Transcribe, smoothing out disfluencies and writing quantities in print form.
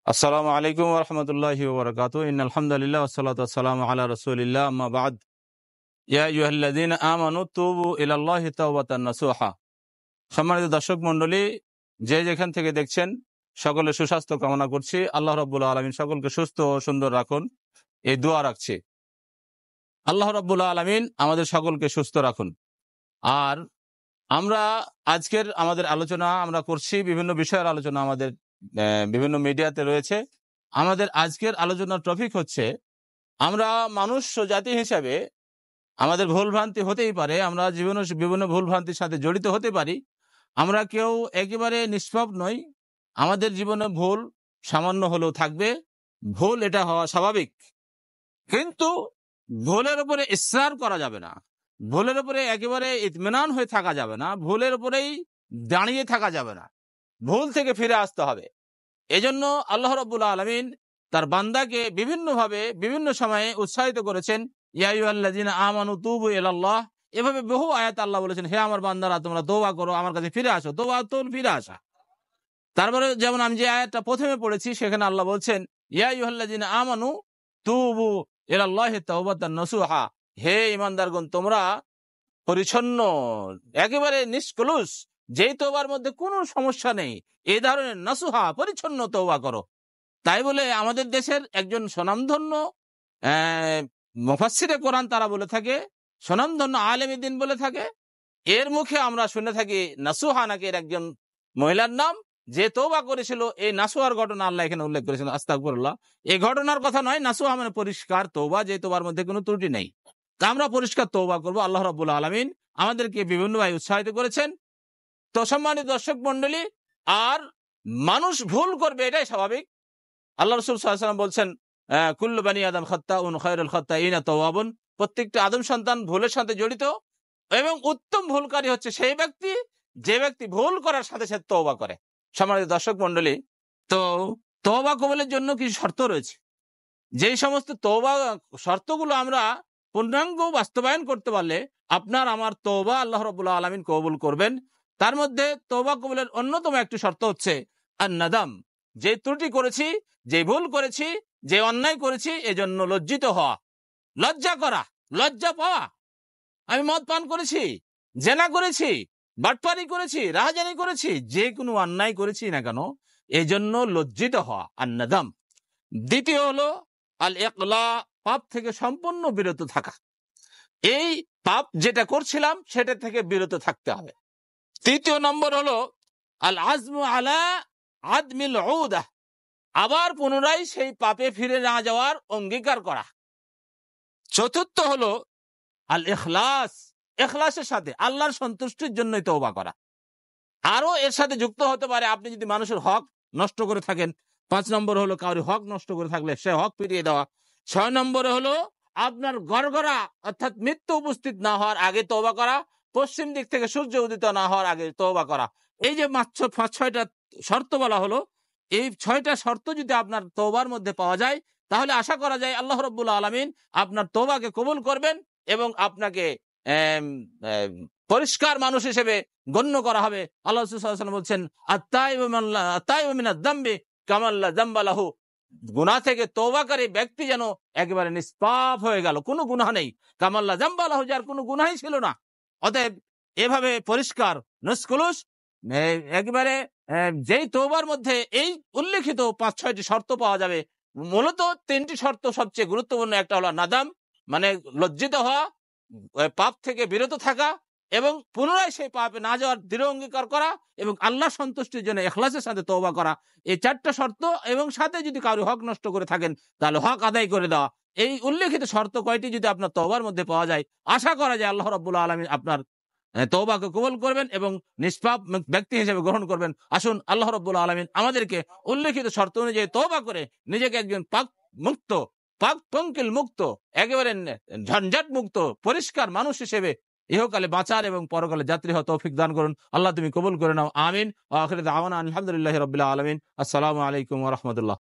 আসসালামু আলাইকুম ওয়া রাহমাতুল্লাহি ওয়া বারাকাতুহু। ইন্নাল হামদুলিল্লাহ ওয়াসসালাতু ওয়াসসালামু আলা রাসূলিল্লাহ, আম্মা বা'দ। ইয়া আইয়ুহাল্লাযীনা আমানু তুবু ইলাল্লাহি তাওবাতান নাসুহা। সম্মানিত দর্শক মণ্ডলী, যে যেখান থেকে দেখছেন সকলের সুস্বাস্থ্য কামনা করছি। আল্লাহ রাব্বুল আলামিন সকলকে সুস্থ ও সুন্দর রাখুন, এই দোয়া রাখছি। আল্লাহ রাব্বুল আলামিন আমাদের সকলকে সুস্থ রাখুন। আর আমরা আজকের আমাদের আলোচনা আমরা করছি, বিভিন্ন বিষয়ের আলোচনা আমাদের বিভিন্ন মিডিয়াতে রয়েছে। আমাদের আজকের আলোচনার টপিক হচ্ছে, আমরা মানুষ জাতি হিসাবে আমাদের ভুলভ্রান্তি হতেই পারে, আমরা জীবনে বিভিন্ন ভুলভ্রান্তির সাথে জড়িত হতে পারি। আমরা কেউ একেবারে নিষ্পাপ নই, আমাদের জীবনে ভুল সামান্য হলেও থাকবে। ভুল এটা হওয়া স্বাভাবিক, কিন্তু ভুলের উপরে ইসরার করা যাবে না, ভুলের উপরে একেবারে ইতমিনান হয়ে থাকা যাবে না, ভুলের উপরেই দাঁড়িয়ে থাকা যাবে না, ভুল থেকে ফিরে আসতে হবে। এজন্য আল্লাহ রাব্বুল আলামিন তার বান্দাকে বিভিন্নভাবে বিভিন্ন সময়ে উৎসাহিত করেছেন, ইয়া আইয়ুহাল্লাযীনা আমানু তুবু ইলাল্লাহ। এভাবে বহু আয়াত আল্লাহ বলেছেন, হে আমার বান্দারা, তোমরা তওবা করো, আমার কাছে ফিরে আসো। তওবাতুল ফিরে আসা। তারপরে যেমন আমি যে আয়াতটা প্রথমে পড়েছি, সেখানে আল্লাহ বলছেন, ইয়া আইয়ুহাল্লাযীনা আমানু তুবু ইলাল্লাহি তাওবাতান নাসুহা। হে ঈমানদারগণ, তোমরা পরিচ্ছন্ন, একেবারে নিষ্কলুষ, যেই তওবার মধ্যে কোনো সমস্যা নেই, এই ধরনের নাসুহা পরিচ্ছন্ন তওবা করো। তাই বলে আমাদের দেশের একজন স্বনামধন্য মুফাসসিরে কোরআন তারা বলে থাকে, স্বনামধন্য আলেমে দ্বীন বলে থাকে, এর মুখে আমরা শুনে থাকি নাসুহা নাকি এর একজন মহিলার নাম, যে তওবা করেছিল। এই নাসুহার ঘটনা আল্লাহ এখানে উল্লেখ করেছেন, আস্তাগফিরুল্লাহ। এই ঘটনার কথা নয়, নাসুহা মানে পরিষ্কার তওবা, যে তওবার মধ্যে কোনো ত্রুটি নেই। তা আমরা পরিষ্কার তওবা করব। আল্লাহ রাব্বুল আলামিন আমাদেরকে বিভিন্নভাবে উৎসাহিত করেছেন। তো সম্মানিত দর্শক মণ্ডলী, আর মানুষ ভুল করবে, এটাই স্বাভাবিক। আল্লাহ রাসূল সাল্লাল্লাহু আলাইহি ওয়াসাল্লাম বলছেন, কুল্লু বানি আদম খাত্তাউন খায়রুল খাত্তাইনা তাওয়াবুন। প্রত্যেকটা আদম সন্তান ভুলের সাথে জড়িত, এবং উত্তম ভুলকারী হচ্ছে সেই ব্যক্তি যে ব্যক্তি ভুল করার সাথে সাথে তওবা করে। সম্মানিত দর্শক মণ্ডলী, তো তওবা কবুলের জন্য কিছু শর্ত রয়েছে। যেই সমস্ত তওবা শর্তগুলো আমরা পূর্ণাঙ্গ বাস্তবায়ন করতে পারলে আপনার আমার তওবা আল্লাহ রাব্বুল আলামিন কবুল করবেন। তার মধ্যে তওবা কবুলের অন্যতম একটি শর্ত হচ্ছে আন-নাদাম। যে ত্রুটি করেছি, যে ভুল করেছি, যে অন্যায় করেছি, এজন্য লজ্জিত হওয়া, লজ্জা করা, লজ্জা পাওয়া। আমি মদ পান করেছি, জেনা করেছি, বাটপারি করেছি, রাহাজানি করেছি, যে কোনো অন্যায় করেছি না কেন, এজন্য লজ্জিত হওয়া, আন-নাদাম। দ্বিতীয় হলো আল ইকলা, পাপ থেকে সম্পূর্ণ বিরত থাকা। এই পাপ যেটা করছিলাম সেটা থেকে বিরত থাকতে হবে। তৃতীয় নম্বর হলো আল আজমু আলা আদমিল উদা, আবার পুনরায় সেই পাপে ফিরে না যাওয়ার অঙ্গীকার করা। চতুর্থ হলো আল ইখলাস, ইখলাসের সাথে আল্লাহর সন্তুষ্টির জন্যই তওবা করা। আরো এর সাথে যুক্ত হতে পারে, আপনি যদি মানুষের হক নষ্ট করে থাকেন। 5 নম্বর হলো কারোর হক নষ্ট করে থাকলে সে হক ফিরিয়ে দেওয়া। 6 নম্বরে হলো আপনার গড়গড়া অর্থাৎ মৃত্যু উপস্থিত না হওয়ার আগে তওবা করা, পশ্চিম দিক থেকে সূর্য উদিত না হওয়ার আগে তওবা করা। এই যে মাত্র 5-6টা শর্ত বলা হলো, এই 6টা শর্ত যদি আপনার তওবার মধ্যে পাওয়া যায়, তাহলে আশা করা যায় আল্লাহ রাব্বুল আলামিন আপনার তওবাকে কবুল করবেন এবং আপনাকে পরিষ্কার মানুষ হিসেবে গণ্য করা হবে। আল্লাহ রাসূল সাল্লাল্লাহু আলাইহি ওয়াসাল্লাম বলছেন, আত-তাইবু মিনাদ যামবি কামান লা যামবা লাহু। গুনাহ থেকে তওবাকারী ব্যক্তি যেন একেবারে নিষ্পাপ হয়ে গেল, কোনো গুনাহ নেই। কামান লা যামবা লাহু, যার কোনো গুনাহই ছিল না। অতএব এভাবে পরিষ্কার নিষ্কলুষ একেবারে যেই তওবার মধ্যে এই উল্লেখিত 5-6টি শর্ত পাওয়া যাবে। মূলত 3টি শর্ত সবচেয়ে গুরুত্বপূর্ণ। একটা হলো নাদাম, মানে লজ্জিত হওয়া, পাপ থেকে বিরত থাকা, এবং পুনরায় সেই পাপে না যাওয়ার দৃঢ় অঙ্গীকার করা, এবং আল্লাহ সন্তুষ্টির জন্য ইখলাসের সাথে তওবা করা। এই 4টা শর্ত, এবং সাথে যদি কারো হক নষ্ট করে থাকেন তাহলে হক আদায় করে দেওয়া। এই উল্লেখিত শর্ত কয়টি যদি আপনার তওবার মধ্যে পাওয়া যায়, আশা করা যায় আল্লাহ রাব্বুল আলামিন আপনার তওবাকে কবুল করবেন এবং নিষ্পাপ ব্যক্তি হিসেবে গ্রহণ করবেন। আসুন আল্লাহ রাব্বুল আলামিন আমাদেরকে উল্লেখিত শর্ত অনুযায়ী তওবা করে নিজেকে একজন পাক মুক্ত, পাক পঙ্কিল মুক্ত, একেবারে ঝঞ্ঝাট মুক্ত, পরিষ্কার মানুষ হিসেবে ইহকালে বাঁচার এবং পরকালে যাত্রী হওয়ার তৌফিক দান করুন। আল্লাহ তুমি কবুল করে নাও, আমিন। ওয়া আখিরু দাওয়ানা আলহামদুলিল্লাহি রাব্বিল আলামিন। আসসালামু আলাইকুম ওয়া রাহমাতুল্লাহ।